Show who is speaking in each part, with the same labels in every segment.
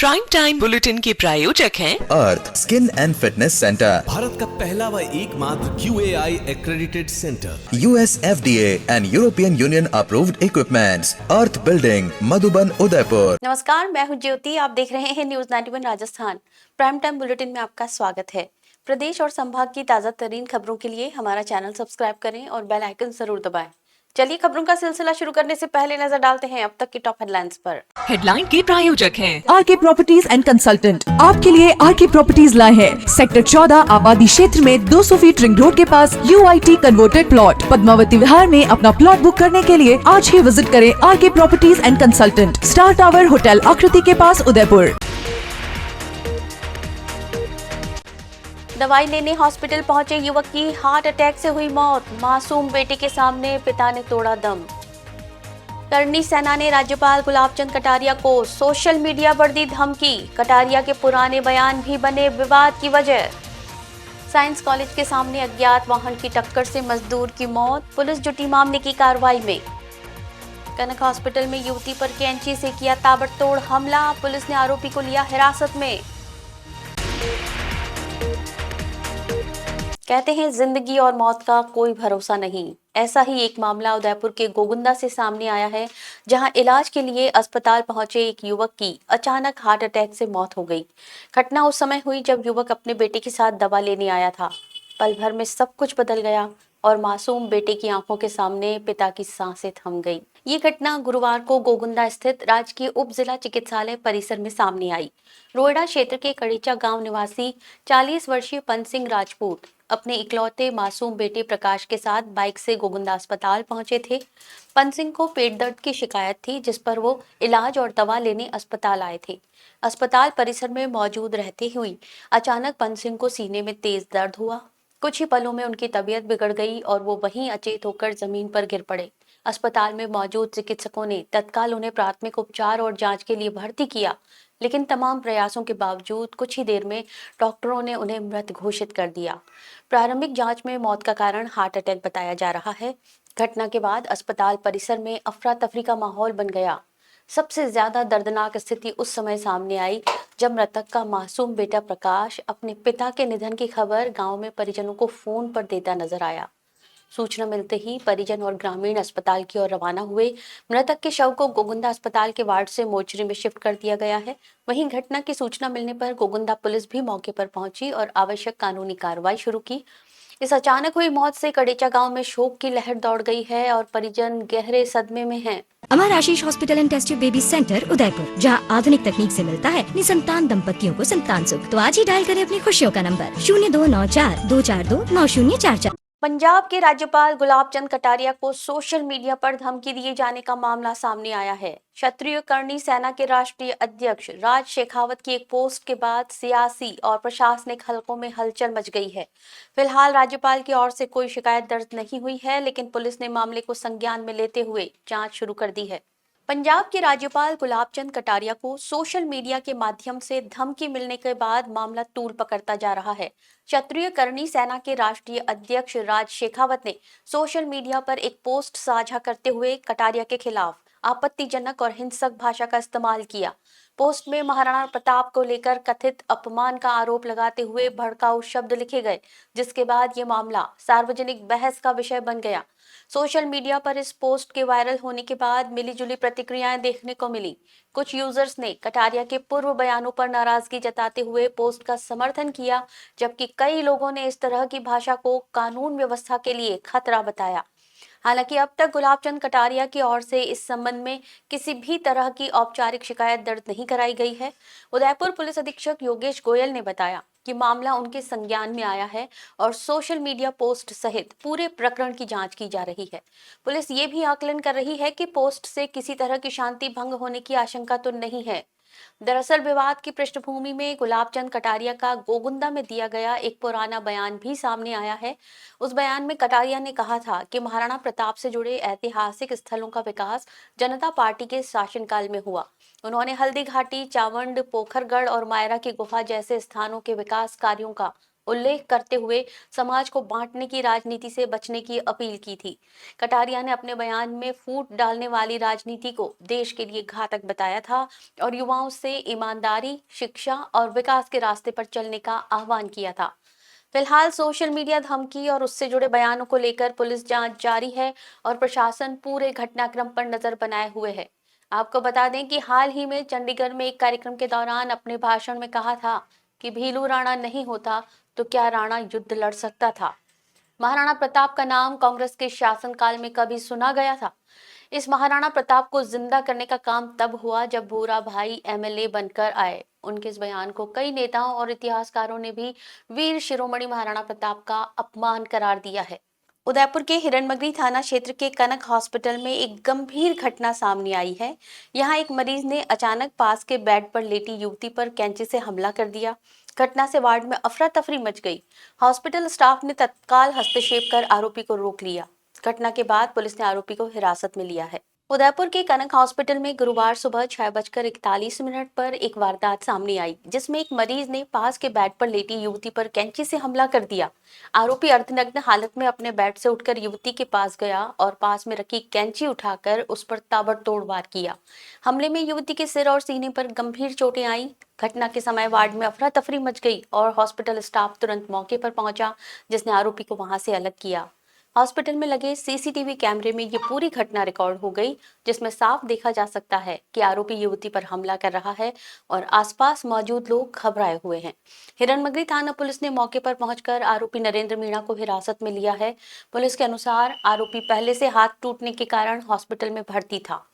Speaker 1: Prime time bulletin के प्रायोजक हैं
Speaker 2: Arth skin and fitness centre,
Speaker 3: Bharat का पहला व एकमात्र QAI accredited centre,
Speaker 2: US FDA and European Union approved equipments, Arth building, Madhuban, Udaipur.
Speaker 4: नमस्कार, मैं हूं ज्योति। आप देख रहे हैं news 91 Rajasthan. Prime time bulletin में आपका स्वागत है। प्रदेश और संभाग की ताजा तरीन खबरों के लिए हमारा चैनल सब्सक्राइब करें और बेल आइकन जरूर दबाएं। चलिए खबरों का सिलसिला शुरू करने से पहले नजर डालते हैं अब तक की टॉप हेडलाइंस पर।
Speaker 1: हेडलाइन के प्रायोजक हैं
Speaker 5: आरके प्रॉपर्टीज एंड कंसल्टेंट आपके लिए आरके प्रॉपर्टीज लाए हैं सेक्टर 14 आबादी क्षेत्र में 200 फीट रिंग रोड के पास UIT converted plot Padmavati Vihar में अपना प्लॉट बुक करने के लिए आज ही विजिट करें RK properties and consultant, star tower hotel Aakriti के पास, उदयपुर।
Speaker 4: दवाई लेने हॉस्पिटल पहुंचे युवक की हार्ट अटैक से हुई मौत। मासूम बेटे के सामने पिता ने तोड़ा दम। करणी सेना ने राज्यपाल गुलाब चंद कटारिया को सोशल मीडिया पर दी धमकी। कटारिया के पुराने बयान भी बने विवाद की वजह। साइंस कॉलेज के सामने अज्ञात वाहन की टक्कर से मजदूर की मौत। पुलिस जुटी मामले की कार्रवाई में। कनक हॉस्पिटल में युवती पर कैंची से किया ताबड़तोड़ हमला। पुलिस ने आरोपी को लिया हिरासत में। कहते हैं जिंदगी और मौत का कोई भरोसा नहीं। ऐसा ही एक मामला उदयपुर के गोगुंदा से सामने आया है, जहां इलाज के लिए अस्पताल पहुंचे एक युवक की अचानक हार्ट अटैक से मौत हो गई। घटना उस समय हुई जब युवक अपने बेटे के साथ दवा लेने आया था। पल भर में सब कुछ बदल गया और मासूम बेटे की आंखों के सामने पिता की सांसें थम गई। ये घटना गुरुवार को गोगुंदा स्थित राजकीय उप जिला चिकित्सालय परिसर में सामने आई। रोहड़ा क्षेत्र के कड़ीचा गांव निवासी 40 वर्षीय पंत सिंह राजपूत अपने इकलौते मासूम बेटे प्रकाश के साथ बाइक से गोगुंदा अस्पताल पहुंचे थे। पंत सिंह को पेट दर्द की शिकायत थी, जिस पर वो इलाज और दवा लेने अस्पताल आए थे। अस्पताल परिसर में मौजूद रहते हुए अचानक पंत सिंह को सीने में तेज दर्द हुआ। कुछ ही पलों में उनकी तबीयत बिगड़ गई और वो वहीं अचेत होकर जमीन पर गिर पड़े। अस्पताल में मौजूद चिकित्सकों ने तत्काल उन्हें प्राथमिक उपचार और जांच के लिए भर्ती किया, लेकिन तमाम प्रयासों के बावजूद कुछ ही देर में डॉक्टरों ने उन्हें मृत घोषित कर दिया। प्रारंभिक जांच में मौत का कारण हार्ट अटैक बताया जा रहा है। घटना के बाद अस्पताल परिसर में अफरा तफरी का माहौल बन गया। सबसे ज्यादा दर्दनाक स्थिति उस समय सामने आई जब मृतक का मासूम बेटा प्रकाश अपने पिता के निधन की खबर गांव में परिजनों को फोन पर देता नजर आया। सूचना मिलते ही परिजन और ग्रामीण अस्पताल की ओर रवाना हुए। मृतक के शव को गोगुंदा अस्पताल के वार्ड से मोर्चरी में शिफ्ट कर दिया गया है। वहीं घटना की सूचना मिलने पर गोगुंदा पुलिस भी मौके पर पहुंची और आवश्यक कानूनी कार्रवाई शुरू की। इस अचानक हुई मौत से कड़ीचा गांव में शोक की लहर दौड़ गई है और परिजन गहरे सदमे में हैं।
Speaker 6: Amar Ashish hospital and test tube baby centre Udaipur, जहां आधुनिक तकनीक से मिलता है निसंतान दंपतियों को संतान सुख। तो आज ही डायल करें अपनी खुशियों का नंबर 0294-242-9044।
Speaker 4: पंजाब के राज्यपाल गुलाब चंद कटारिया को सोशल मीडिया पर धमकी दिए जाने का मामला सामने आया है। क्षत्रिय करणी सेना के राष्ट्रीय अध्यक्ष राज शेखावत की एक पोस्ट के बाद सियासी और प्रशासनिक हलकों में हलचल मच गई है। फिलहाल राज्यपाल की ओर से कोई शिकायत दर्ज नहीं हुई है, लेकिन पुलिस ने मामले को संज्ञान में लेते हुए जांच शुरू कर दी है। पंजाब के राज्यपाल गुलाब चंद कटारिया को सोशल मीडिया के माध्यम से धमकी मिलने के बाद मामला तूल पकड़ता जा रहा है। क्षत्रिय करणी सेना के राष्ट्रीय अध्यक्ष राज शेखावत ने सोशल मीडिया पर एक पोस्ट साझा करते हुए कटारिया के खिलाफ आपत्तिजनक और हिंसक भाषा का इस्तेमाल किया। पोस्ट में महाराणा प्रताप को लेकर कथित अपमान का आरोप लगाते हुए भड़काऊ शब्द लिखे गए, जिसके बाद ये मामला सार्वजनिक बहस का विषय बन गया। सोशल मीडिया पर इस पोस्ट के वायरल होने के बाद मिलीजुली प्रतिक्रियाएं देखने को मिली। कुछ यूजर्स ने कटारिया के पूर्व बयानों पर नाराजगी जताते हुए पोस्ट का समर्थन किया, जबकि कई लोगों ने इस तरह की भाषा को कानून व्यवस्था के लिए खतरा बताया। हालांकि अब तक गुलाब चंद कटारिया की ओर से इस संबंध में किसी भी तरह की औपचारिक शिकायत दर्ज नहीं कराई गई है। उदयपुर पुलिस अधीक्षक योगेश गोयल ने बताया कि मामला उनके संज्ञान में आया है और सोशल मीडिया पोस्ट सहित पूरे प्रकरण की जांच की जा रही है। पुलिस ये भी आकलन कर रही है कि पोस्ट से किसी तरह की शांति भंग होने की आशंका तो नहीं है। दरअसल विवाद की पृष्ठभूमि में गुलाब चंद कटारिया का गोगुंदा में दिया गया एक पुराना बयान भी सामने आया है। उस बयान में कटारिया ने कहा था कि महाराणा प्रताप से जुड़े ऐतिहासिक स्थलों का विकास जनता पार्टी के शासनकाल में हुआ। उन्होंने हल्दी घाटी, चावंड, पोखरगढ़ और मायरा की गुफा जैसे स्थानों के विकास कार्यों का उल्लेख करते हुए समाज को बांटने की राजनीति से बचने की अपील की थी। कटारिया ने अपने बयान में फूट डालने वाली राजनीति को देश के लिए घातक बताया था और युवाओं से ईमानदारी, शिक्षा और विकास के रास्ते पर चलने का आह्वान किया था। फिलहाल सोशल मीडिया धमकी और उससे जुड़े बयानों को लेकर पुलिस जांच जारी है और प्रशासन पूरे घटनाक्रम पर नजर बनाए हुए है। आपको बता दें कि हाल ही में चंडीगढ़ में एक कार्यक्रम के दौरान अपने भाषण में कहा था कि भीलू राणा नहीं होता तो क्या राणा युद्ध लड़ सकता था। महाराणा प्रताप का नाम कांग्रेस के शासनकाल में कभी सुना गया था। इस महाराणा प्रताप को जिंदा करने का काम तब हुआ जब भूरा भाई एमएलए बनकर आए। उनके इस बयान को कई नेताओं और इतिहासकारों ने भी वीर शिरोमणि महाराणा प्रताप का अपमान करार दिया है। उदयपुर के हिरणमगरी थाना क्षेत्र के कनक हॉस्पिटल में एक गंभीर घटना सामने आई है। यहाँ एक मरीज ने अचानक पास के बेड पर लेटी युवती पर कैंची से हमला कर दिया। घटना से वार्ड में अफरा तफरी मच गई। हॉस्पिटल स्टाफ ने तत्काल हस्तक्षेप कर आरोपी को रोक लिया। घटना के बाद पुलिस ने आरोपी को हिरासत में लिया है। उदयपुर के कनक हॉस्पिटल में गुरुवार सुबह 6:41 पर एक वारदात सामने आई, जिसमें एक मरीज ने पास के बेड पर लेटी युवती पर कैंची से हमला कर दिया। आरोपी अर्धनग्न हालत में अपने बेड से उठकर युवती के पास गया और पास में रखी कैंची उठाकर उस पर ताबड़तोड़ वार किया। हमले में युवती के सिर और सीने पर गंभीर चोटें आई। घटना के समय वार्ड में अफरा तफरी मच गई और हॉस्पिटल स्टाफ तुरंत मौके पर पहुंचा, जिसने आरोपी को वहां से अलग किया। हॉस्पिटल में लगे सीसीटीवी कैमरे में ये पूरी घटना रिकॉर्ड हो गई, जिसमें साफ देखा जा सकता है कि आरोपी युवती पर हमला कर रहा है और आसपास मौजूद लोग घबराए हुए हैं। हिरणमगरी थाना पुलिस ने मौके पर पहुंचकर आरोपी नरेंद्र मीणा को हिरासत में लिया है। पुलिस के अनुसार आरोपी पहले से हाथ टूटने के कारण हॉस्पिटल में भर्ती था।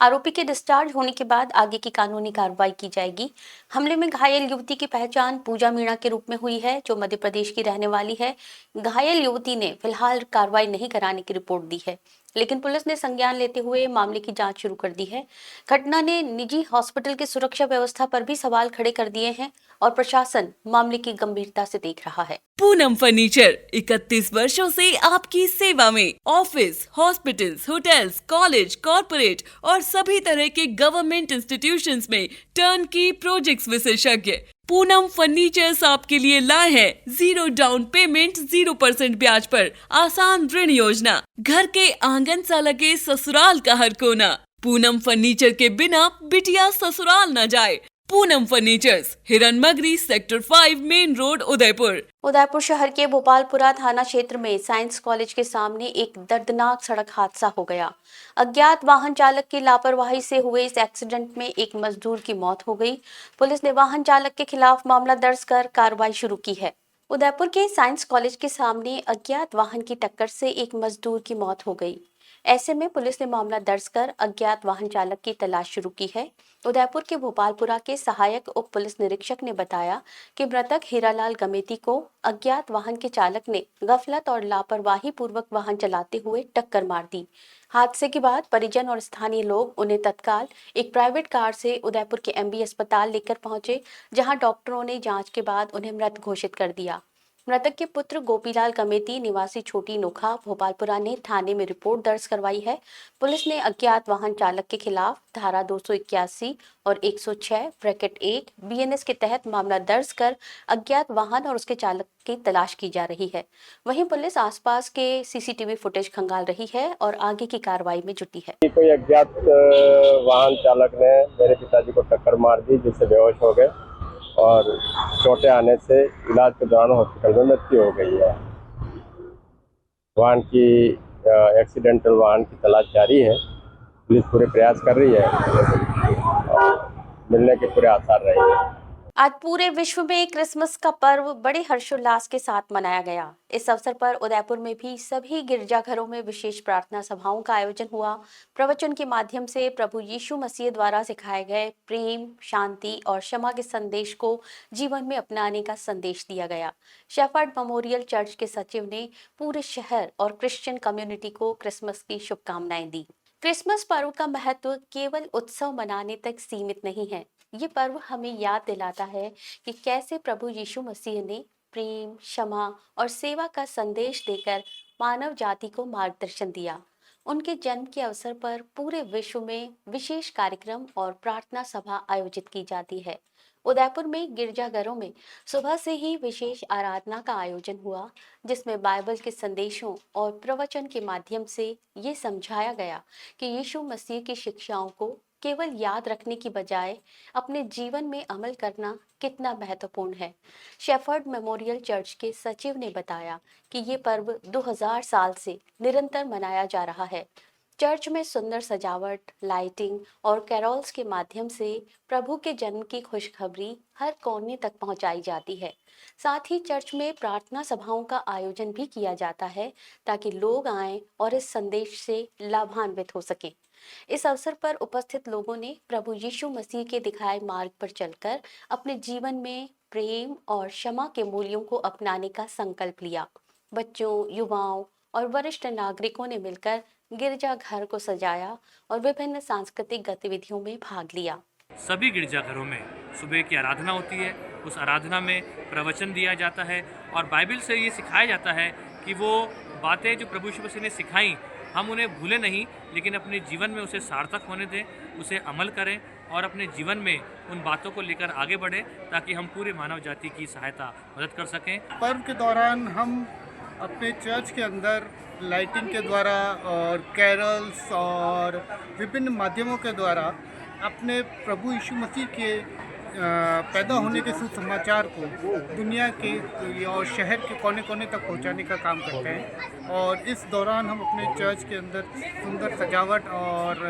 Speaker 4: आरोपी के डिस्चार्ज होने के बाद आगे की कानूनी कार्रवाई की जाएगी। हमले में घायल युवती की पहचान पूजा मीणा के रूप में हुई है, जो मध्य प्रदेश की रहने वाली है। घायल युवती ने फिलहाल कार्रवाई नहीं कराने की रिपोर्ट दी है, लेकिन पुलिस ने संज्ञान लेते हुए मामले की जांच शुरू कर दी है। घटना ने निजी हॉस्पिटल की सुरक्षा व्यवस्था पर भी सवाल खड़े कर दिए हैं और प्रशासन मामले की गंभीरता से देख रहा है।
Speaker 1: पूनम फर्नीचर 31 वर्षों से आपकी सेवा में। Office, hospitals, hotels, college, corporate और सभी तरह के गवर्नमेंट इंस्टीट्यूशंस में टर्न की प्रोजेक्ट्स विशेषज्ञ पूनम फर्नीचर्स आपके लिए लाए हैं 0 डाउन पेमेंट 0% ब्याज पर आसान ऋण योजना। घर के आंगन सा लगे ससुराल का हर कोना। पूनम फर्नीचर के बिना बिटिया ससुराल न जाए। Poonam furnitures, Hiranmagri, sector 5, main road, Udaipur.
Speaker 4: Udaipur शहर के भोपालपुरा थाना क्षेत्र में साइंस कॉलेज के सामने एक दर्दनाक सड़क हादसा हो गया। अज्ञात वाहन चालक की लापरवाही से हुए इस एक्सीडेंट में एक मजदूर की मौत हो गई। पुलिस ने वाहन चालक के खिलाफ मामला दर्ज कर कार्रवाई शुरू की है। उदयपुर के साइंस कॉलेज के सामने अज्ञात वाहन की टक्कर से एक मजदूर की मौत हो गई। ऐसे में पुलिस ने मामला दर्ज कर अज्ञात वाहन चालक की तलाश शुरू की है। उदयपुर के भोपालपुरा के सहायक उप पुलिस निरीक्षक ने बताया कि मृतक हीरालाल गमेती को अज्ञात वाहन के चालक ने गफलत और लापरवाही पूर्वक वाहन चलाते हुए टक्कर मार दी। हादसे के बाद परिजन और स्थानीय लोग उन्हें तत्काल एक प्राइवेट कार से उदयपुर के एमबी अस्पताल लेकर पहुंचे, जहां डॉक्टरों ने जांच के बाद उन्हें मृत घोषित कर दिया। मृतक के पुत्र गोपीलाल गमेती निवासी छोटी नोखा भोपालपुरा ने थाने में रिपोर्ट दर्ज करवाई है। पुलिस ने अज्ञात वाहन चालक के खिलाफ धारा 281 और 106(1) बीएनएस के तहत मामला दर्ज कर अज्ञात वाहन और उसके चालक की तलाश की जा रही है। वहीं पुलिस आसपास के सीसीटीवी फुटेज खंगाल रही है और आगे की कार्रवाई में जुटी है।
Speaker 7: कोई अज्ञात वाहन चालक ने मेरे पिताजी को टक्कर मार दी, जिससे बेहोश हो गए और चोटें आने से इलाज के दौरान हॉस्पिटल में मृत्यु हो गई है। वाहन की एक्सीडेंटल वाहन की तलाश जारी है। पुलिस पूरे प्रयास कर रही है और मिलने के पूरे आसार रहेंगे।
Speaker 4: आज पूरे विश्व में क्रिसमस का पर्व बड़े हर्षोल्लास के साथ मनाया गया। इस अवसर पर उदयपुर में भी सभी गिरजाघरों में विशेष प्रार्थना सभाओं का आयोजन हुआ। प्रवचन के माध्यम से प्रभु यीशु मसीह द्वारा सिखाए गए प्रेम, शांति और क्षमा के संदेश को जीवन में अपनाने का संदेश दिया गया। शेफर्ड मेमोरियल चर्च के सचिव ने पूरे शहर और क्रिश्चियन कम्युनिटी को क्रिसमस की शुभकामनाएं दी। क्रिसमस पर्व का महत्व केवल उत्सव मनाने तक सीमित नहीं है। ये पर्व हमें याद दिलाता है कि कैसे प्रभु यीशु मसीह ने प्रेम, क्षमा और सेवा का संदेश देकर मानव जाति को मार्गदर्शन दिया। उनके जन्म के अवसर पर पूरे विश्व में विशेष कार्यक्रम और प्रार्थना सभा आयोजित की जाती है। उदयपुर में गिरजाघरों में सुबह से ही विशेष आराधना का आयोजन हुआ, जिसमें बाइबल के संदेशों और प्रवचन के माध्यम से ये समझाया गया कि यीशु मसीह की शिक्षाओं को केवल याद रखने की बजाय अपने जीवन में अमल करना कितना महत्वपूर्ण है। शेफर्ड मेमोरियल चर्च के सचिव ने बताया कि ये पर्व 2000 साल से निरंतर मनाया जा रहा है। चर्च में सुंदर सजावट, लाइटिंग और कैरोल्स के माध्यम से प्रभु के जन्म की खुशखबरी हर कोने तक पहुंचाई जाती है। साथ ही चर्च में प्रार्थना सभाओं का आयोजन भी किया जाता है ताकि लोग आएं और इस संदेश से लाभान्वित हो सकें। इस अवसर पर उपस्थित लोगों ने प्रभु यीशु मसीह के दिखाए मार्ग पर चलकर अपने जीवन में प्रेम और क्षमा के मूल्यों को अपनाने का संकल्प लिया। बच्चों, युवाओं और वरिष्ठ नागरिकों ने मिलकर गिरजाघर को सजाया और विभिन्न सांस्कृतिक गतिविधियों में भाग लिया।
Speaker 8: सभी गिरजाघरों में सुबह की आराधना होती है। उस आराधना में प्रवचन दिया जाता है और बाइबल से ये सिखाया जाता है कि वो बातें जो प्रभु यीशु मसीह ने सिखाई हम उन्हें भूलें नहीं, लेकिन अपने जीवन में उसे सार्थक होने दें, उसे अमल करें और अपने जीवन में उन बातों को लेकर आगे बढ़ें ताकि हम पूरे मानव जाति की सहायता मदद कर सकें।
Speaker 9: पर्व के दौरान हम अपने चर्च के अंदर लाइटिंग के द्वारा और कैरल्स और विभिन्न माध्यमों के द्वारा अपने प्रभु यीशु मसीह के पैदा होने के सुसमाचार को दुनिया के और शहर के कोने कोने तक पहुंचाने का काम करते हैं। और इस दौरान हम अपने चर्च के अंदर सुंदर सजावट और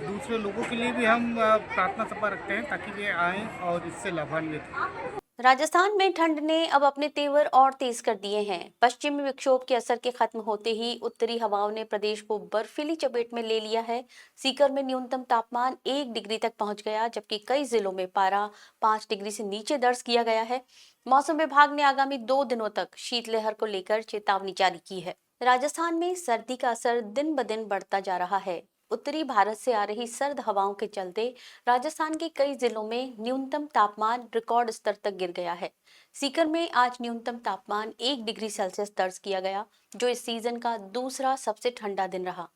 Speaker 9: दूसरे लोगों के लिए भी हम प्रार्थना सभा रखते हैं ताकि वे आएँ और इससे लाभान्वित हों।
Speaker 4: राजस्थान में ठंड ने अब अपने तेवर और तेज कर दिए हैं। पश्चिमी विक्षोभ के असर के खत्म होते ही उत्तरी हवाओं ने प्रदेश को बर्फीली चपेट में ले लिया है। सीकर में न्यूनतम तापमान 1 डिग्री तक पहुंच गया, जबकि कई जिलों में पारा 5 डिग्री से नीचे दर्ज किया गया है। मौसम विभाग ने आगामी 2 दिनों तक शीतलहर को लेकर चेतावनी जारी की है। राजस्थान में सर्दी का असर दिन ब दिन बढ़ता जा रहा है। उत्तरी भारत से आ रही सर्द हवाओं के चलते राजस्थान के कई जिलों में न्यूनतम तापमान रिकॉर्ड स्तर तक गिर गया है। सीकर में आज न्यूनतम तापमान 1 डिग्री सेल्सियस दर्ज किया गया, जो इस सीजन का दूसरा सबसे ठंडा दिन रहा।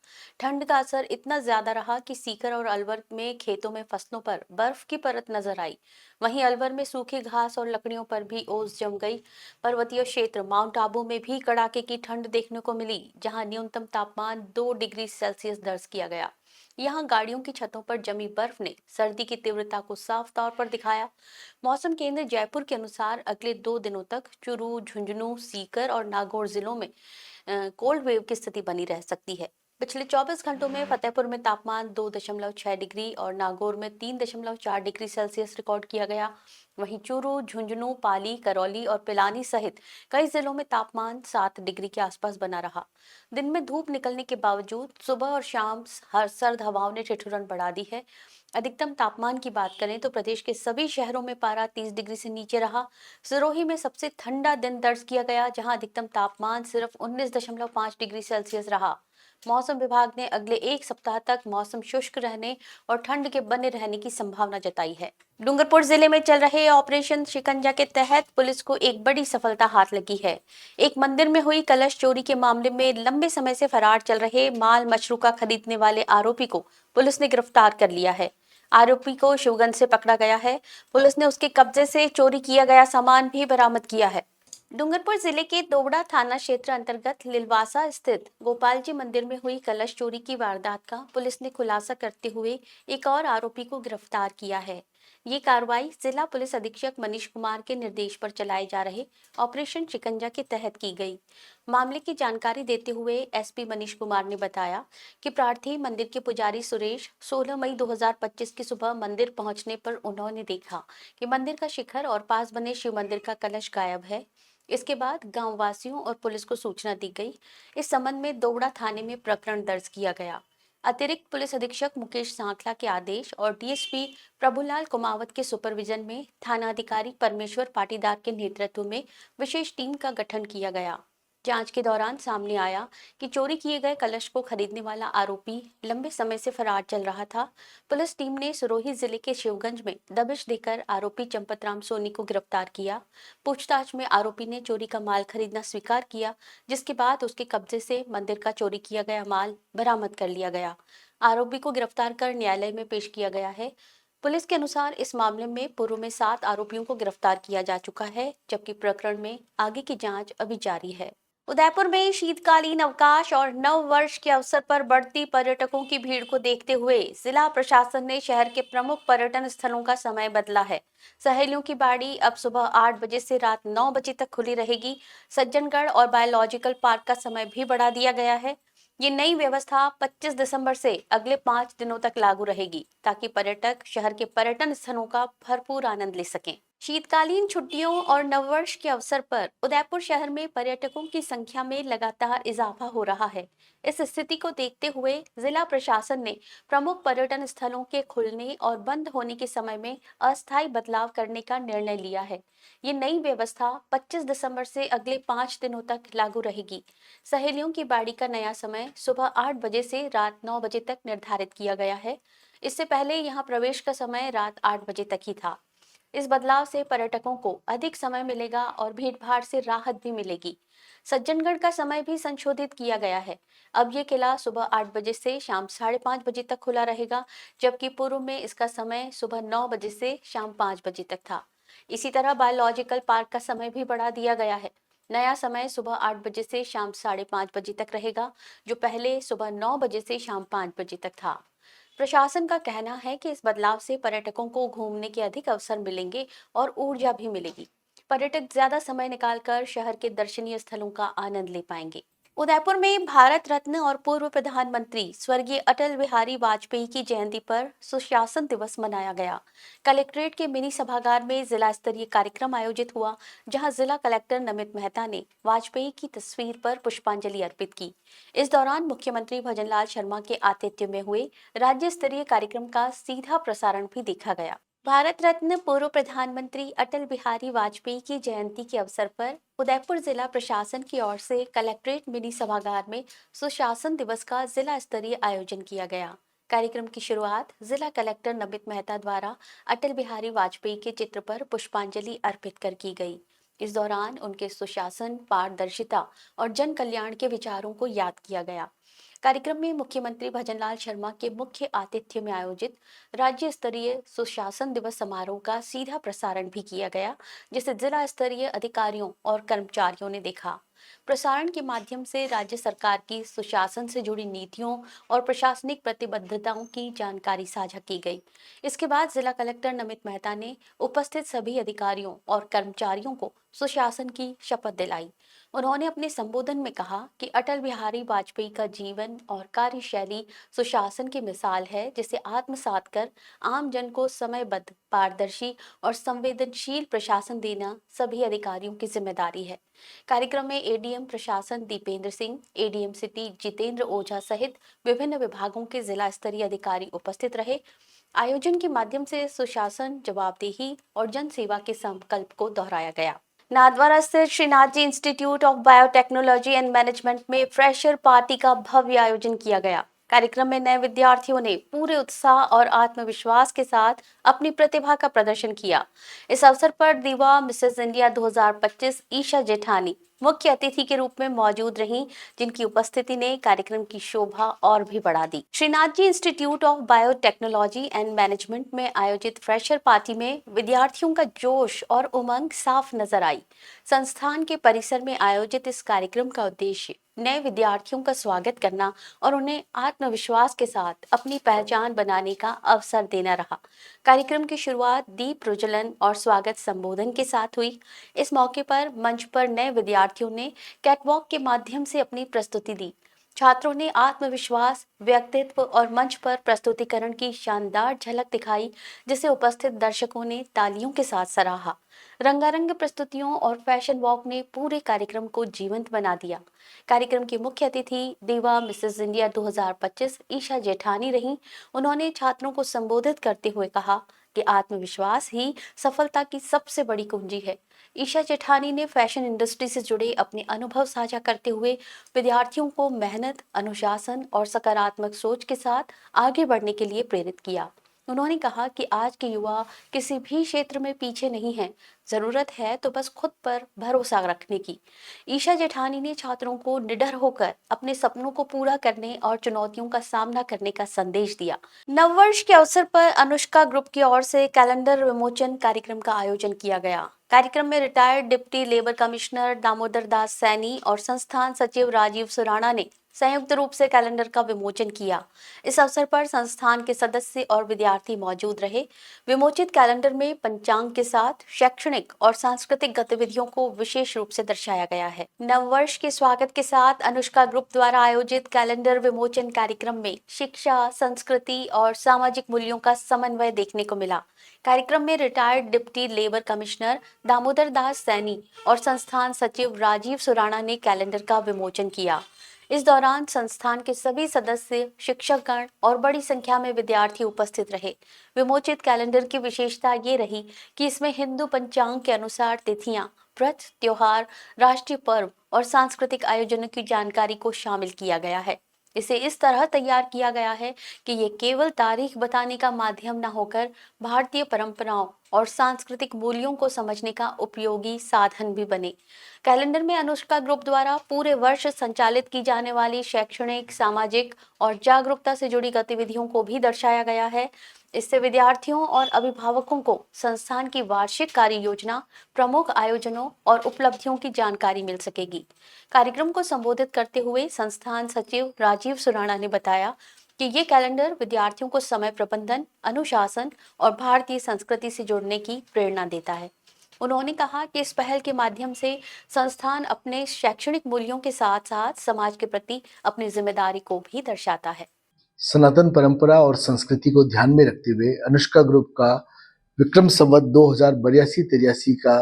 Speaker 4: ठंड का असर इतना ज्यादा रहा कि सीकर और अलवर में खेतों में फसलों पर बर्फ की परत नजर आई। वहीं अलवर में सूखी घास और लकड़ियों पर भी ओस जम गई। पर्वतीय क्षेत्र माउंट आबू में भी कड़ाके की ठंड देखने को मिली, जहां न्यूनतम तापमान 2 डिग्री सेल्सियस दर्ज किया गया। यहाँ गाड़ियों की छतों पर जमी बर्फ ने सर्दी की तीव्रता को साफ तौर पर दिखाया। मौसम केंद्र जयपुर के अनुसार अगले 2 दिनों तक चूरू, झुंझुनू, सीकर और नागौर जिलों में कोल्ड वेव की स्थिति बनी रह सकती है। पिछले 24 घंटों में फतेहपुर में तापमान 2.6 डिग्री और नागौर में 3.4 डिग्री सेल्सियस रिकॉर्ड किया गया। वहीं चूरू, झुंझुनू, पाली, करौली और पिलानी सहित कई जिलों में तापमान 7 डिग्री के आसपास बना रहा। दिन में धूप निकलने के बावजूद सुबह और शाम सर्द हवाओं ने ठिठुरन बढ़ा दी है। अधिकतम तापमान की बात करें तो प्रदेश के सभी शहरों में पारा 30 डिग्री से नीचे रहा। सिरोही में सबसे ठंडा दिन दर्ज किया गया, जहां अधिकतम तापमान सिर्फ 19.5 डिग्री सेल्सियस रहा। मौसम विभाग ने अगले 1 सप्ताह तक मौसम शुष्क रहने और ठंड के बने रहने की संभावना जताई है। डूंगरपुर जिले में चल रहे ऑपरेशन शिकंजा के तहत पुलिस को एक बड़ी सफलता हाथ लगी है। एक मंदिर में हुई कलश चोरी के मामले में लंबे समय से फरार चल रहे माल मशरूका खरीदने वाले आरोपी को पुलिस ने गिरफ्तार कर लिया है। आरोपी को शिवगंज से पकड़ा गया है। पुलिस ने उसके कब्जे से चोरी किया गया सामान भी बरामद किया है। डूंगरपुर जिले के दोवड़ा थाना क्षेत्र अंतर्गत लिलवासा स्थित गोपाल जी मंदिर में हुई कलश चोरी की वारदात का पुलिस ने खुलासा करते हुए एक और आरोपी को गिरफ्तार किया है। ये कार्रवाई जिला पुलिस अधीक्षक मनीष कुमार के निर्देश पर चलाए जा रहे ऑपरेशन शिकंजा के तहत की गई। मामले की जानकारी देते हुए एसपी मनीष कुमार ने बताया कि प्रार्थी मंदिर के पुजारी सुरेश 16 मई 2025 की सुबह मंदिर पहुंचने पर उन्होंने देखा कि मंदिर का शिखर और पास बने शिव मंदिर का कलश गायब है। इसके बाद गांव वासियों और पुलिस को सूचना दी गई। इस संबंध में दोवड़ा थाने में प्रकरण दर्ज किया गया। अतिरिक्त पुलिस अधीक्षक मुकेश सांखला के आदेश और डीएसपी प्रभुलाल कुमावत के सुपरविजन में थानाधिकारी परमेश्वर पाटीदार के नेतृत्व में विशेष टीम का गठन किया गया। जांच के दौरान सामने आया कि चोरी किए गए कलश को खरीदने वाला आरोपी लंबे समय से फरार चल रहा था। पुलिस टीम ने सिरोही जिले के शिवगंज में दबिश देकर आरोपी चंपतराम सोनी को गिरफ्तार किया। पूछताछ में आरोपी ने चोरी का माल खरीदना स्वीकार किया, जिसके बाद उसके कब्जे से मंदिर का चोरी किया गया माल बरामद कर लिया गया। आरोपी को गिरफ्तार कर न्यायालय में पेश किया गया है। पुलिस के अनुसार इस मामले में पूर्व में 7 आरोपियों को गिरफ्तार किया जा चुका है, जबकि प्रकरण में आगे की जांच अभी जारी है। उदयपुर में शीतकालीन अवकाश और नव वर्ष के अवसर पर बढ़ती पर्यटकों की भीड़ को देखते हुए जिला प्रशासन ने शहर के प्रमुख पर्यटन स्थलों का समय बदला है। सहेलियों की बाड़ी अब सुबह 8 बजे से रात 9 बजे तक खुली रहेगी। सज्जनगढ़ और बायोलॉजिकल पार्क का समय भी बढ़ा दिया गया है। ये नई व्यवस्था 25 दिसंबर से अगले 5 दिनों तक लागू रहेगी, ताकि पर्यटक शहर के पर्यटन स्थलों का भरपूर आनंद ले सकें। शीतकालीन छुट्टियों और नववर्ष के अवसर पर उदयपुर शहर में पर्यटकों की संख्या में लगातार इजाफा हो रहा है। इस स्थिति को देखते हुए जिला प्रशासन ने प्रमुख पर्यटन स्थलों के खुलने और बंद होने के समय में अस्थायी बदलाव करने का निर्णय लिया है। ये नई व्यवस्था 25 दिसंबर से अगले 5 दिनों तक लागू रहेगी। सहेलियों की बाड़ी का नया समय सुबह 8 बजे से रात 9 बजे तक निर्धारित किया गया है। इससे पहले यहाँ प्रवेश का समय रात 8 बजे तक ही था। इस बदलाव से पर्यटकों को अधिक समय मिलेगा और भीड़भाड़ से राहत भी मिलेगी। सज्जनगढ़ का समय भी संशोधित किया गया है। अब ये किला सुबह 8 बजे से शाम 5:30 बजे तक खुला रहेगा, जबकि पूर्व में इसका समय सुबह 9 बजे से शाम 5 बजे तक था। इसी तरह बायोलॉजिकल पार्क का समय भी बढ़ा दिया गया है। नया समय सुबह 8 बजे से शाम 5:30 बजे तक रहेगा, जो पहले सुबह 9 बजे से शाम 5 बजे तक था। प्रशासन का कहना है कि इस बदलाव से पर्यटकों को घूमने के अधिक अवसर मिलेंगे और ऊर्जा भी मिलेगी। पर्यटक ज्यादा समय निकालकर शहर के दर्शनीय स्थलों का आनंद ले पाएंगे। उदयपुर में भारत रत्न और पूर्व प्रधानमंत्री स्वर्गीय अटल बिहारी वाजपेयी की जयंती पर सुशासन दिवस मनाया गया। कलेक्ट्रेट के मिनी सभागार में जिला स्तरीय कार्यक्रम आयोजित हुआ, जहां जिला कलेक्टर नमित मेहता ने वाजपेयी की तस्वीर पर पुष्पांजलि अर्पित की। इस दौरान मुख्यमंत्री भजनलाल शर्मा के आतिथ्य में हुए राज्य स्तरीय कार्यक्रम का सीधा प्रसारण भी देखा गया। भारत रत्न पूर्व प्रधानमंत्री अटल बिहारी वाजपेयी की जयंती के अवसर पर उदयपुर जिला प्रशासन की ओर से कलेक्ट्रेट मिनी सभागार में सुशासन दिवस का जिला स्तरीय आयोजन किया गया। कार्यक्रम की शुरुआत जिला कलेक्टर नमित मेहता द्वारा अटल बिहारी वाजपेयी के चित्र पर पुष्पांजलि अर्पित कर की गई। इस दौरान उनके सुशासन, पारदर्शिता और जन कल्याण के विचारों को याद किया गया। कार्यक्रम में मुख्यमंत्री भजनलाल शर्मा के मुख्य आतिथ्य में आयोजित राज्य स्तरीय सुशासन दिवस समारोह का सीधा प्रसारण भी किया गया, जिसे जिला स्तरीय अधिकारियों और कर्मचारियों ने देखा। प्रसारण के माध्यम से राज्य सरकार की सुशासन से जुड़ी नीतियों और प्रशासनिक प्रतिबद्धताओं की जानकारी साझा की गई। इसके बाद जिला कलेक्टर नमित मेहता ने उपस्थित सभी अधिकारियों और कर्मचारियों को सुशासन की शपथ दिलाई। उन्होंने अपने संबोधन में कहा कि अटल बिहारी वाजपेयी का जीवन और कार्यशैली सुशासन की मिसाल है, जिसे आत्मसात कर आम जन को समयबद्ध, पारदर्शी और संवेदनशील प्रशासन देना सभी अधिकारियों की जिम्मेदारी है। कार्यक्रम में एडीएम प्रशासन दीपेंद्र सिंह, एडीएम सिटी जितेंद्र ओझा सहित विभिन्न विभागों के जिला स्तरीय अधिकारी उपस्थित रहे। आयोजन के माध्यम से सुशासन, जवाबदेही और जन सेवा के संकल्प को दोहराया गया। नाथद्वारा स्थित Shrinath ji institute of biotechnology and management में फ्रेशर पार्टी का भव्य आयोजन किया गया। कार्यक्रम में नए विद्यार्थियों ने पूरे उत्साह और आत्मविश्वास के साथ अपनी प्रतिभा का प्रदर्शन किया। इस अवसर पर दीवा मिसेस इंडिया 2025 ईशा जेठानी मुख्य अतिथि के रूप में मौजूद रहीं, जिनकी उपस्थिति ने कार्यक्रम की शोभा और भी बढ़ा दी। Shrinath ji institute of biotechnology and management में आयोजित फ्रेशर पार्टी में विद्यार्थियों का जोश और उमंग साफ नजर आई। संस्थान के परिसर में आयोजित इस कार्यक्रम का उद्देश्य नए विद्यार्थियों का स्वागत करना और उन्हें आत्मविश्वास के साथ अपनी पहचान बनाने का अवसर देना रहा। कार्यक्रम की शुरुआत दीप प्रज्वलन और स्वागत संबोधन के साथ हुई। इस मौके पर मंच पर नए विद्यार्थियों ने कैटवॉक के माध्यम से अपनी प्रस्तुति दी। छात्रों ने आत्मविश्वास, व्यक्तित्व और मंच पर प्रस्तुतिकरण की शानदार झलक दिखाई, जिसे उपस्थित दर्शकों ने तालियों के साथ सराहा। रंगारंग प्रस्तुतियों और फैशन वॉक ने पूरे कार्यक्रम को जीवंत बना दिया। कार्यक्रम की मुख्य अतिथि दीवा मिसेस इंडिया 2025 ईशा जेठानी रहीं। उन्होंने छात्रों को संबोधित करते हुए कहा कि आत्मविश्वास ही सफलता की सबसे बड़ी कुंजी है। ईशा जेठानी ने फैशन इंडस्ट्री से जुड़े अपने अनुभव साझा करते हुए विद्यार्थियों को मेहनत, अनुशासन और सकारात्मक सोच के साथ आगे बढ़ने के लिए प्रेरित किया। उन्होंने कहा कि आज के युवा किसी भी क्षेत्र में पीछे नहीं हैं, जरूरत है तो बस खुद पर भरोसा रखने की। ईशा जेठानी ने छात्रों को निडर होकर अपने सपनों को पूरा करने और चुनौतियों का सामना करने का संदेश दिया। नववर्ष के अवसर पर अनुष्का ग्रुप की ओर से कैलेंडर विमोचन कार्यक्रम का आयोजन किया गया। कार्यक्रम में retired deputy labour commissioner Damodar Das Saini और संस्थान सचिव राजीव सुराणा ने संयुक्त रूप से कैलेंडर का विमोचन किया। इस अवसर पर संस्थान के सदस्य और विद्यार्थी मौजूद रहे। विमोचित कैलेंडर में पंचांग के साथ शैक्षणिक और सांस्कृतिक गतिविधियों को विशेष रूप से दर्शाया गया है। नववर्ष के स्वागत के साथ अनुष्का ग्रुप द्वारा आयोजित कैलेंडर विमोचन कार्यक्रम में शिक्षा, संस्कृति और सामाजिक मूल्यों का समन्वय देखने को मिला। कार्यक्रम में retired deputy labour commissioner Damodar Das Saini और संस्थान सचिव राजीव सुराणा ने कैलेंडर का विमोचन किया। इस दौरान संस्थान के सभी सदस्य, शिक्षकगण और बड़ी संख्या में विद्यार्थी उपस्थित रहे। विमोचित कैलेंडर की विशेषता ये रही कि इसमें हिंदू पंचांग के अनुसार तिथियां, व्रत, त्योहार, राष्ट्रीय पर्व और सांस्कृतिक आयोजनों की जानकारी को शामिल किया गया है। इसे इस तरह तैयार किया गया है कि ये केवल तारीख बताने का माध्यम न होकर भारतीय परंपराओं और सांस्कृतिक मूल्यों को समझने का उपयोगी साधन भी बने। कैलेंडर में अनुष्का ग्रुप द्वारा पूरे वर्ष संचालित की जाने वाली शैक्षणिक, सामाजिक और जागरूकता से जुड़ी गतिविधियों को भी दर्शाया गया है। इससे विद्यार्थियों और अभिभावकों को संस्थान की वार्षिक कार्य योजना, प्रमुख आयोजनों और उपलब्धियों की जानकारी मिल सकेगी। कार्यक्रम को संबोधित करते हुए संस्थान सचिव राजीव सुराणा ने बताया कि ये कैलेंडर विद्यार्थियों को समय प्रबंधन, अनुशासन और भारतीय संस्कृति से जुड़ने की प्रेरणा देता है। उन्होंने कहा कि इस पहल के माध्यम से संस्थान अपने शैक्षणिक मूल्यों के साथ साथ समाज के प्रति अपनी जिम्मेदारी को भी दर्शाता है।
Speaker 10: सनातन परंपरा और संस्कृति को ध्यान में रखते हुए अनुष्का ग्रुप का विक्रम संवत 2082-83 का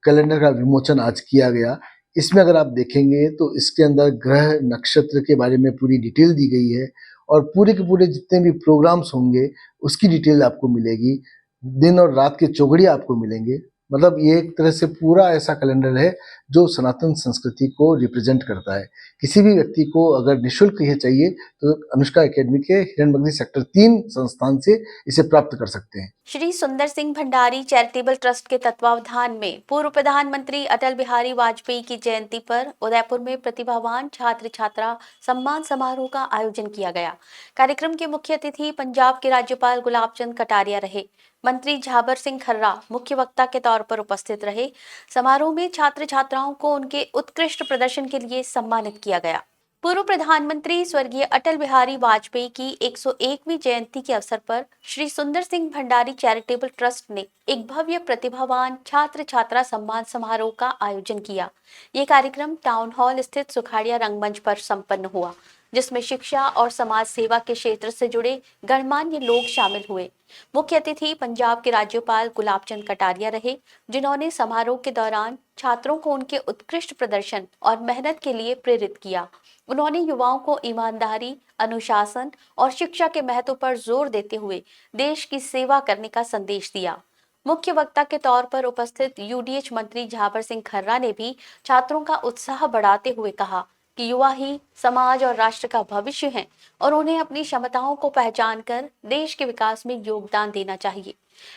Speaker 10: कैलेंडर का विमोचन आज किया गया। इसमें अगर आप देखेंगे तो इसके अंदर ग्रह, नक्षत्र के बारे में पूरी डिटेल दी गई है और पूरे के पूरे जितने भी प्रोग्राम्स होंगे उसकी डिटेल आपको मिलेगी। दिन और रात के चौघड़िया आपको मिलेंगे। मतलब ये एक तरह से पूरा ऐसा कैलेंडर है जो सनातन संस्कृति को रिप्रेजेंट करता है। किसी भी व्यक्ति को अगर निःशुल्क ये चाहिए तो अनुष्का एकेडमी के हिरण्मग्नी सेक्टर 3 संस्थान से इसे प्राप्त कर सकते हैं।
Speaker 4: श्री सुंदर सिंह भंडारी चैरिटेबल ट्रस्ट के तत्वावधान में पूर्व प्रधानमंत्री अटल बिहारी वाजपेयी की जयंती पर उदयपुर में प्रतिभावान छात्र छात्रा सम्मान समारोह का आयोजन किया गया। कार्यक्रम के मुख्य अतिथि पंजाब के राज्यपाल गुलाब चंद कटारिया रहे। मंत्री झाबर सिंह खर्रा मुख्य वक्ता के तौर पर उपस्थित रहे। समारोह में छात्र छात्राओं को उनके उत्कृष्ट प्रदर्शन के लिए सम्मानित किया गया। पूर्व प्रधानमंत्री स्वर्गीय अटल बिहारी वाजपेयी की 101वीं जयंती के अवसर पर श्री सुंदर सिंह भंडारी चैरिटेबल ट्रस्ट ने एक भव्य प्रतिभावान छात्र छात्रा सम्मान समारोह का आयोजन किया। ये कार्यक्रम टाउन हॉल स्थित सुखाड़िया रंगमंच पर संपन्न हुआ, जिसमें शिक्षा और समाज सेवा के क्षेत्र से जुड़े गणमान्य लोग शामिल हुए। मुख्य अतिथि पंजाब के राज्यपाल गुलाब चंद कटारिया रहे, जिन्होंने समारोह के दौरान छात्रों को उनके उत्कृष्ट प्रदर्शन और मेहनत के लिए प्रेरित किया। उन्होंने युवाओं को ईमानदारी, अनुशासन और शिक्षा के महत्व पर जोर देते हुए देश की सेवा करने का संदेश दिया। मुख्य वक्ता के तौर पर उपस्थित यूडीएच मंत्री झाबर सिंह खर्रा ने भी छात्रों का उत्साह बढ़ाते हुए कहा कि युवा ही समाज और राष्ट्र का भविष्य हैं और उन्हें अपनी क्षमताओं को पहचान कर देश के विकास में योगदान देना चाहिए।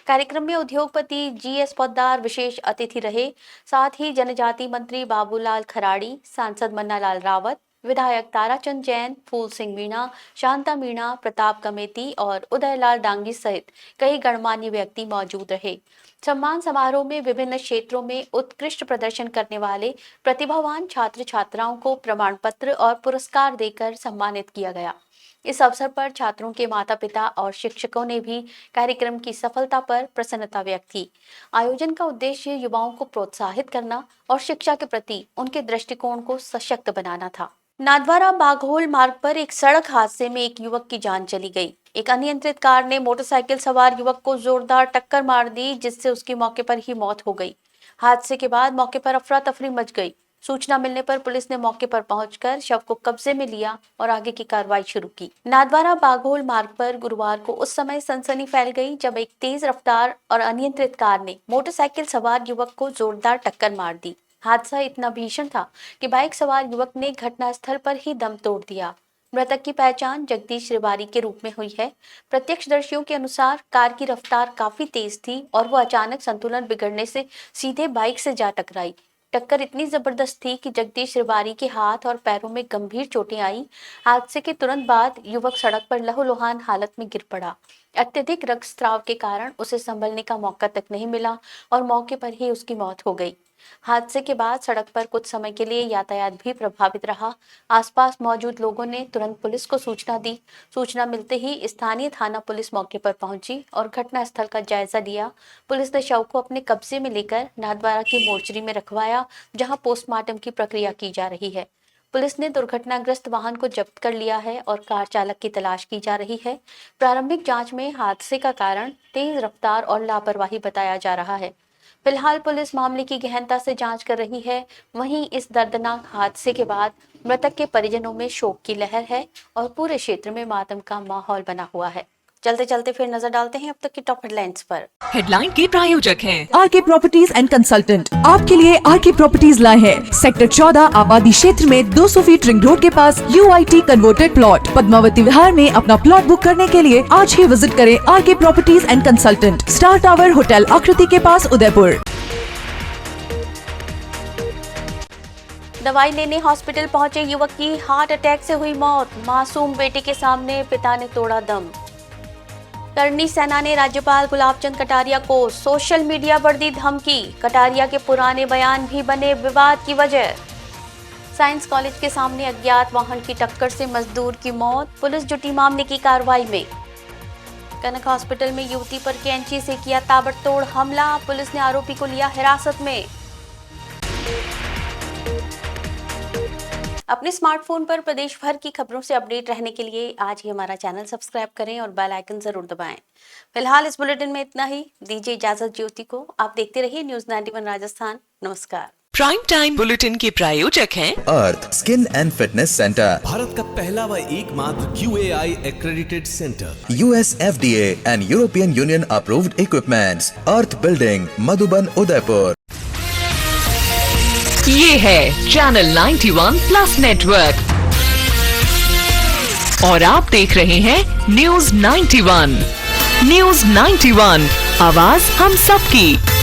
Speaker 4: कार्यक्रम में उद्योगपति जीएस पोद्दार विशेष अतिथि रहे। साथ ही जनजाति मंत्री बाबूलाल खराड़ी, सांसद मन्नालाल रावत, विधायक ताराचंद जैन, फूल सिंह मीणा, शांता मीणा, प्रताप कमेटी और उदयलाल डांगी सहित कई गणमान्य व्यक्ति मौजूद रहे। सम्मान समारोह में विभिन्न क्षेत्रों में उत्कृष्ट प्रदर्शन करने वाले प्रतिभावान छात्र छात्राओं को प्रमाण पत्र और पुरस्कार देकर सम्मानित किया गया। इस अवसर पर छात्रों के माता पिता और शिक्षकों ने भी कार्यक्रम की सफलता पर प्रसन्नता व्यक्त की। आयोजन का उद्देश्य युवाओं को प्रोत्साहित करना और शिक्षा के प्रति उनके दृष्टिकोण को सशक्त बनाना था। नाथद्वारा बाघोल मार्ग पर एक सड़क हादसे में एक युवक की जान चली गई। एक अनियंत्रित कार ने मोटरसाइकिल सवार युवक को जोरदार टक्कर मार दी, जिससे उसकी मौके पर ही मौत हो गई। हादसे के बाद मौके पर अफरा तफरी मच गई। सूचना मिलने पर पुलिस ने मौके पर पहुंचकर शव को कब्जे में लिया और आगे की कार्रवाई शुरू की। नाथद्वारा बाघोल मार्ग पर गुरुवार को उस समय सनसनी फैल गई जब एक तेज रफ्तार और अनियंत्रित कार ने मोटरसाइकिल सवार युवक को जोरदार टक्कर मार दी। हादसा इतना भीषण था कि बाइक सवार युवक ने घटनास्थल पर ही दम तोड़ दिया। मृतक की पहचान जगदीश रिवारी के रूप में हुई है। प्रत्यक्षदर्शियों के अनुसार कार की रफ्तार काफी तेज थी और वो अचानक संतुलन बिगड़ने से सीधे बाइक से जा टकराई। टक्कर इतनी जबरदस्त थी कि जगदीश रिवारी के हाथ और पैरों में गंभीर चोटें आई। हादसे के तुरंत बाद युवक सड़क पर लहूलुहान हालत में गिर पड़ा। अत्यधिक रक्तस्राव के कारण उसे संभलने का मौका तक नहीं मिला और मौके पर ही उसकी मौत हो गई। हादसे के बाद सड़क पर कुछ समय के लिए यातायात भी प्रभावित रहा। आसपास मौजूद लोगों ने तुरंत पुलिस को सूचना दी। सूचना मिलते ही स्थानीय थाना पुलिस मौके पर पहुंची और घटनास्थल का जायजा लिया। पुलिस ने शव को अपने कब्जे में लेकर नाथद्वारा की मोर्चरी में रखवाया, जहां पोस्टमार्टम की प्रक्रिया की जा रही है। पुलिस ने दुर्घटनाग्रस्त वाहन को जब्त कर लिया है और कार चालक की तलाश की जा रही है। प्रारंभिक जांच में हादसे का कारण तेज रफ्तार और लापरवाही बताया जा रहा है। फिलहाल पुलिस मामले की गहनता से जांच कर रही है। वहीं इस दर्दनाक हादसे के बाद मृतक के परिजनों में शोक की लहर है और पूरे क्षेत्र में मातम का माहौल बना हुआ है। चलते चलते फिर नजर डालते हैं अब तक की टॉप हेडलाइंस पर।
Speaker 5: हेडलाइन के प्रायोजक हैं आरके प्रॉपर्टीज एंड कंसल्टेंट। आपके लिए आरके प्रॉपर्टीज लाए हैं सेक्टर 14 आबादी क्षेत्र में 200 फीट रिंग रोड के पास UIT converted plot. Padmavati Vihar में अपना प्लॉट बुक करने के लिए आज ही विजिट करें RK properties and consultant, star tower hotel Aakriti के पास, उदयपुर।
Speaker 4: दवाई लेने हॉस्पिटल पहुंचे युवक की हार्ट अटैक से हुई मौत। मासूम बेटे के सामने पिता ने तोड़ा दम। करणी सेना ने राज्यपाल गुलाब चंद कटारिया को सोशल मीडिया पर दी धमकी। कटारिया के पुराने बयान भी बने विवाद की वजह। साइंस कॉलेज के सामने अज्ञात वाहन की टक्कर से मजदूर की मौत। पुलिस जुटी मामले की कार्रवाई में। कनक हॉस्पिटल में युवती पर कैंची से किया ताबड़तोड़ हमला। पुलिस ने आरोपी को लिया हिरासत में। अपने स्मार्टफोन पर प्रदेश भर की खबरों से अपडेट रहने के लिए आज ही हमारा चैनल सब्सक्राइब करें और बेल आइकन जरूर दबाएं। फिलहाल इस बुलेटिन में इतना ही। दीजिए इजाजत ज्योति को। आप देखते रहिए न्यूज 91 राजस्थान। नमस्कार।
Speaker 5: प्राइम टाइम बुलेटिन के प्रायोजक हैं
Speaker 2: Arth skin and fitness centre,
Speaker 3: Bharat का पहला व एकमात्र QAI accredited center,
Speaker 2: US FDA and European Union approved equipments, earth building, Madhuban, Udaipur.
Speaker 5: ये है चैनल 91 प्लस नेटवर्क और आप देख रहे हैं न्यूज 91। न्यूज 91, आवाज हम सबकी।